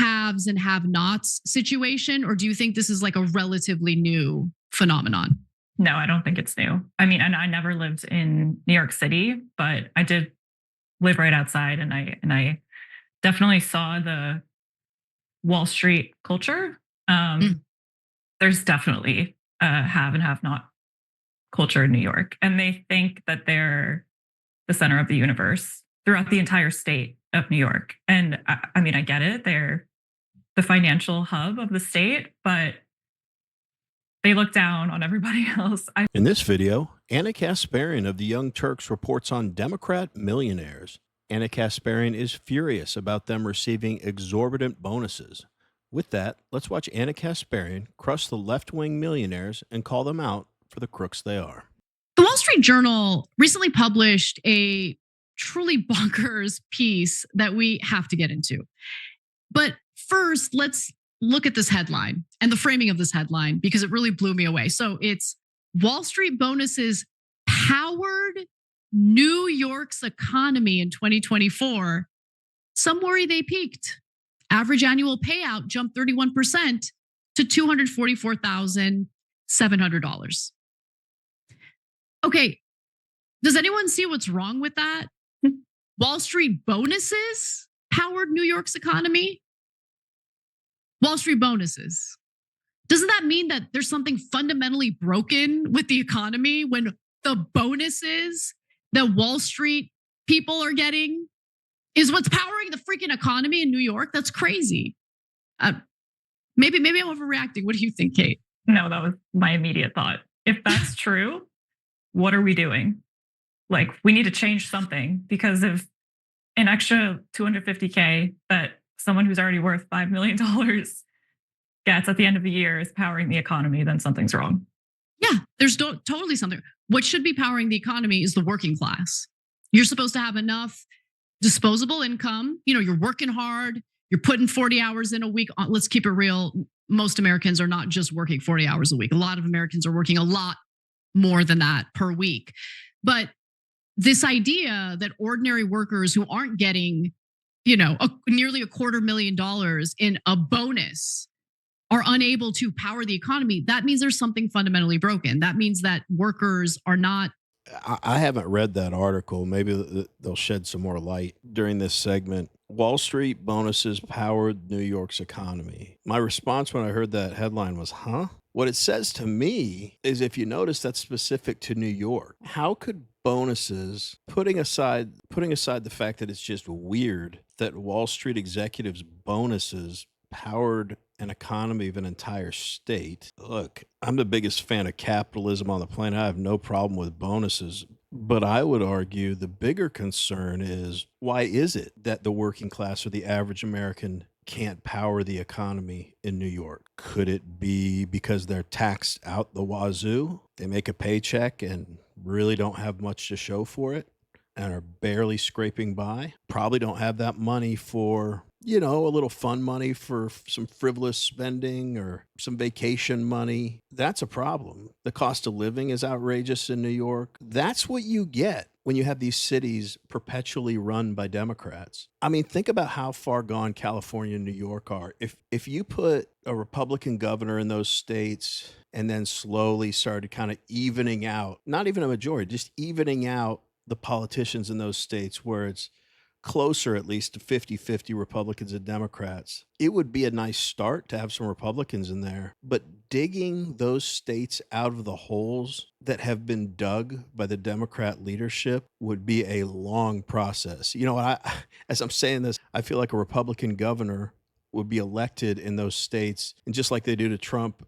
haves and have-nots situation, or do you think this is like a relatively new phenomenon? No, I don't think it's new. I mean, and I never lived in New York City, but I did live right outside, and I definitely saw the Wall Street culture. There's definitely a have and have not culture in New York, and they think that they're the center of the universe throughout the entire state of New York. And I mean, I get it; they're the financial hub of the state, but they look down on everybody else. In this video, Anna Kasparian of the Young Turks reports on Democrat millionaires. Anna Kasparian is furious about them receiving exorbitant bonuses. With that, let's watch Anna Kasparian crush the left-wing millionaires and call them out for the crooks they are. The Wall Street Journal recently published a truly bonkers piece that we have to get into. But first, let's look at this headline and the framing of this headline, because it really blew me away. So it's Wall Street bonuses powered New York's economy in 2024. Some worry they peaked. Average annual payout jumped 31% to $244,700. Okay, does anyone see what's wrong with that? Wall Street bonuses powered New York's economy? Wall Street bonuses. Doesn't that mean that there's something fundamentally broken with the economy when the bonuses that Wall Street people are getting is what's powering the freaking economy in New York? That's crazy. Maybe I'm overreacting. What do you think, Kate? No, that was my immediate thought. If that's true, what are we doing? Like, we need to change something, because if an extra $250K that someone who's already worth $5 million gets at the end of the year is powering the economy, then something's wrong. Yeah, there's totally something. What should be powering the economy is the working class. You're supposed to have enough disposable income. You know, you're working hard. You're putting 40 hours in a week. Let's keep it real. Most Americans are not just working 40 hours a week. A lot of Americans are working a lot more than that per week. But this idea that ordinary workers who aren't getting, nearly $250,000 in a bonus are unable to power the economy, that means there's something fundamentally broken. That means that workers are not. I haven't read that article. Maybe they'll shed some more light during this segment. Wall Street bonuses powered New York's economy. My response when I heard that headline was, huh? What it says to me is, if you notice, that's specific to New York. How could bonuses, putting aside the fact that it's just weird that Wall Street executives' bonuses powered an economy of an entire state. Look, I'm the biggest fan of capitalism on the planet. I have no problem with bonuses. But I would argue the bigger concern is, why is it that the working class or the average American can't power the economy in New York? Could it be because they're taxed out the wazoo? They make a paycheck and really don't have much to show for it and are barely scraping by? Probably don't have that money for, a little fun money for some frivolous spending or some vacation money. That's a problem. The cost of living is outrageous in New York. That's what you get when you have these cities perpetually run by Democrats. I mean, think about how far gone California and New York are. If you put a Republican governor in those states and then slowly started kind of evening out, not even a majority, just evening out the politicians in those states where it's closer at least to 50-50 Republicans and Democrats, it would be a nice start to have some Republicans in there. But digging those states out of the holes that have been dug by the Democrat leadership would be a long process. As I'm saying this, I feel like a Republican governor would be elected in those states, and just like they do to Trump,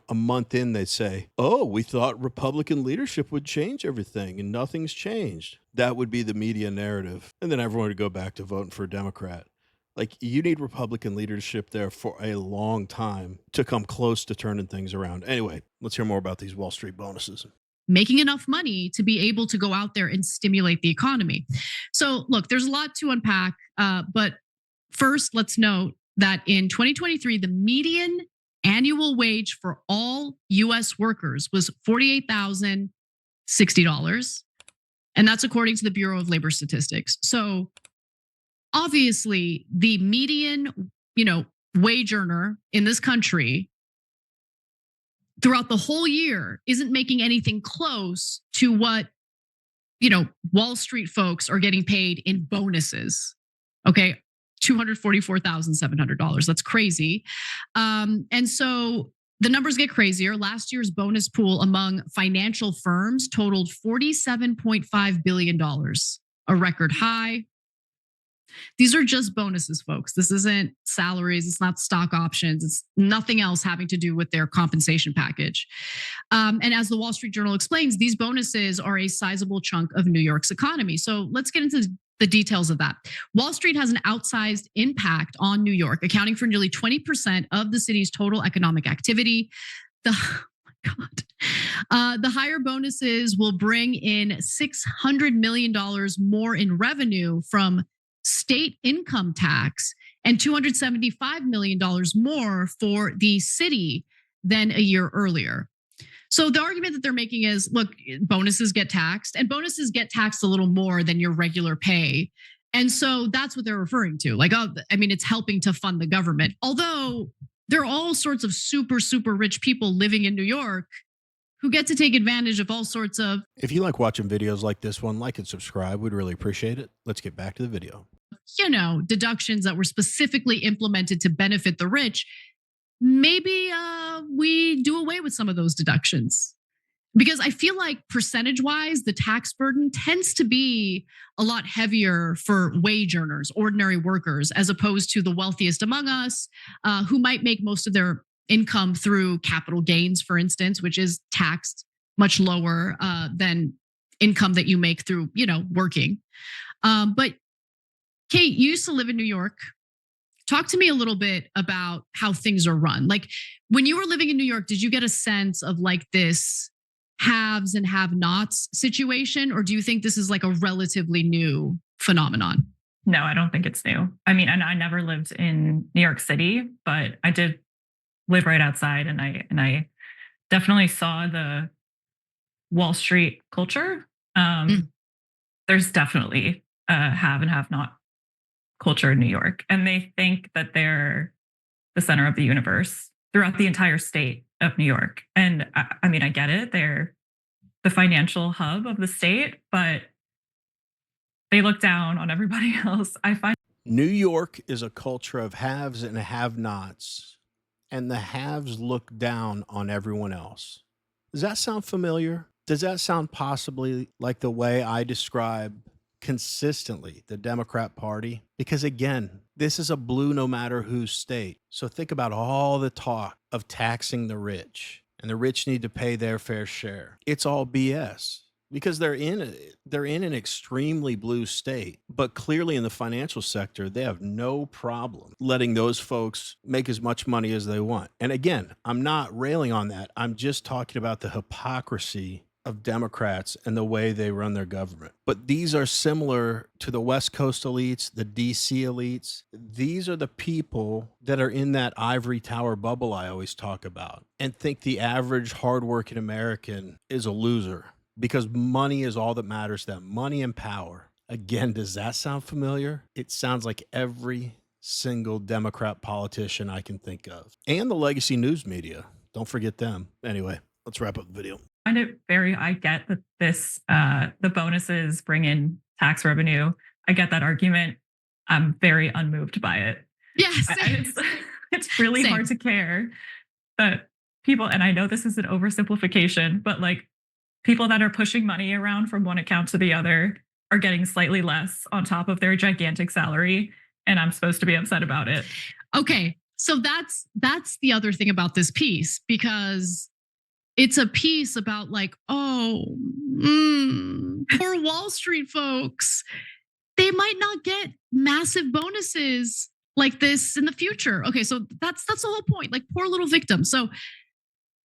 a month in, they'd say, oh, we thought Republican leadership would change everything, and nothing's changed. That would be the media narrative. And then everyone would go back to voting for a Democrat. Like, you need Republican leadership there for a long time to come close to turning things around. Anyway, let's hear more about these Wall Street bonuses. Making enough money to be able to go out there and stimulate the economy. So look, there's a lot to unpack, but first let's note that in 2023, the median annual wage for all US workers was $48,060. And that's according to the Bureau of Labor Statistics. So obviously the median, wage earner in this country throughout the whole year isn't making anything close to what, Wall Street folks are getting paid in bonuses. Okay. $244,700. That's crazy. And so the numbers get crazier. Last year's bonus pool among financial firms totaled $47.5 billion, a record high. These are just bonuses, folks. This isn't salaries. It's not stock options. It's nothing else having to do with their compensation package. And as the Wall Street Journal explains, these bonuses are a sizable chunk of New York's economy. So let's get into the details of that. Wall Street has an outsized impact on New York, accounting for nearly 20% of the city's total economic activity. The higher bonuses will bring in $600 million more in revenue from state income tax and $275 million more for the city than a year earlier. So the argument that they're making is, look, bonuses get taxed, and bonuses get taxed a little more than your regular pay. And so that's what they're referring to. Like, it's helping to fund the government. Although there are all sorts of super, super rich people living in New York who get to take advantage of all sorts of. If you like watching videos like this one, like and subscribe. We'd really appreciate it. Let's get back to the video. Deductions that were specifically implemented to benefit the rich. Maybe we do away with some of those deductions, because I feel like percentage-wise, the tax burden tends to be a lot heavier for wage earners, ordinary workers, as opposed to the wealthiest among us, who might make most of their income through capital gains, for instance, which is taxed much lower than income that you make through, working. But Kate, you used to live in New York. Talk to me a little bit about how things are run. Like, when you were living in New York, did you get a sense of like this haves and have-nots situation, or do you think this is like a relatively new phenomenon? No, I don't think it's new. And I never lived in New York City, but I did live right outside, and I definitely saw the Wall Street culture. There's definitely a have and have not culture in New York, and they think that they're the center of the universe throughout the entire state of New York. And I get it. They're the financial hub of the state, but they look down on everybody else. I find New York is a culture of haves and have-nots, and the haves look down on everyone else. Does that sound familiar? Does that sound possibly like the way I describe consistently the Democrat Party? Because again, this is a blue no matter who state. So think about all the talk of taxing the rich, and the rich need to pay their fair share. It's all BS, because they're in an extremely blue state, but clearly in the financial sector, they have no problem letting those folks make as much money as they want. And again, I'm not railing on that. I'm just talking about the hypocrisy of Democrats and the way they run their government. But these are similar to the West Coast elites, the DC elites. These are the people that are in that ivory tower bubble I always talk about, and think the average hardworking American is a loser because money is all that matters to them. Money and power. Again, does that sound familiar? It sounds like every single Democrat politician I can think of. And the legacy news media. Don't forget them. Anyway, let's wrap up the video. I get that the bonuses bring in tax revenue. I get that argument. I'm very unmoved by it. Yes. It's really hard to care that people, and I know this is an oversimplification, but like people that are pushing money around from one account to the other are getting slightly less on top of their gigantic salary, and I'm supposed to be upset about it. Okay. So that's the other thing about this piece, because it's a piece about like, poor Wall Street folks. They might not get massive bonuses like this in the future. Okay, so that's the whole point. Like, poor little victims. So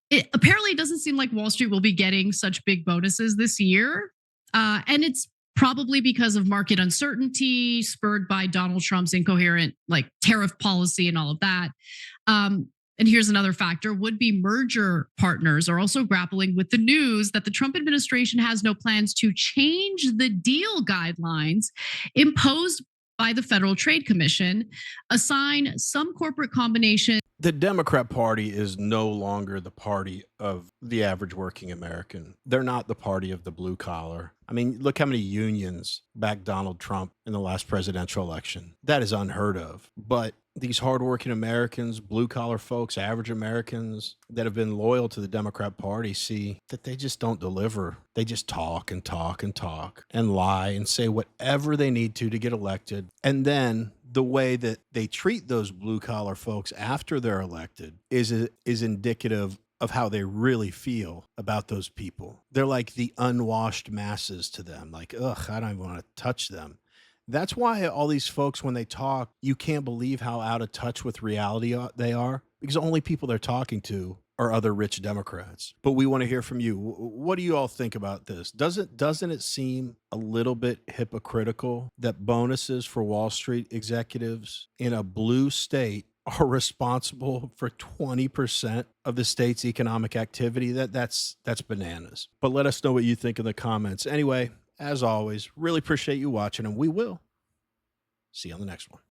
it apparently doesn't seem like Wall Street will be getting such big bonuses this year, and it's probably because of market uncertainty spurred by Donald Trump's incoherent like tariff policy and all of that. And here's another factor. Would-be merger partners are also grappling with the news that the Trump administration has no plans to change the deal guidelines imposed by the Federal Trade Commission assign some corporate combination. The Democrat Party is no longer the party of the average working American. They're not the party of the blue collar. I mean, look how many unions backed Donald Trump in the last presidential election. That is unheard of. But these hardworking Americans, blue collar folks, average Americans that have been loyal to the Democrat Party see that they just don't deliver. They just talk and talk and talk and lie and say whatever they need to get elected. And then the way that they treat those blue collar folks after they're elected is indicative of how they really feel about those people. They're like the unwashed masses to them. Like, ugh, I don't even want to touch them. That's why all these folks, when they talk, you can't believe how out of touch with reality they are, because the only people they're talking to are other rich Democrats. But we want to hear from you. What do you all think about this? Doesn't it seem a little bit hypocritical that bonuses for Wall Street executives in a blue state are responsible for 20% of the state's economic activity? That's bananas. But let us know what you think in the comments. Anyway, as always, really appreciate you watching, and we will see you on the next one.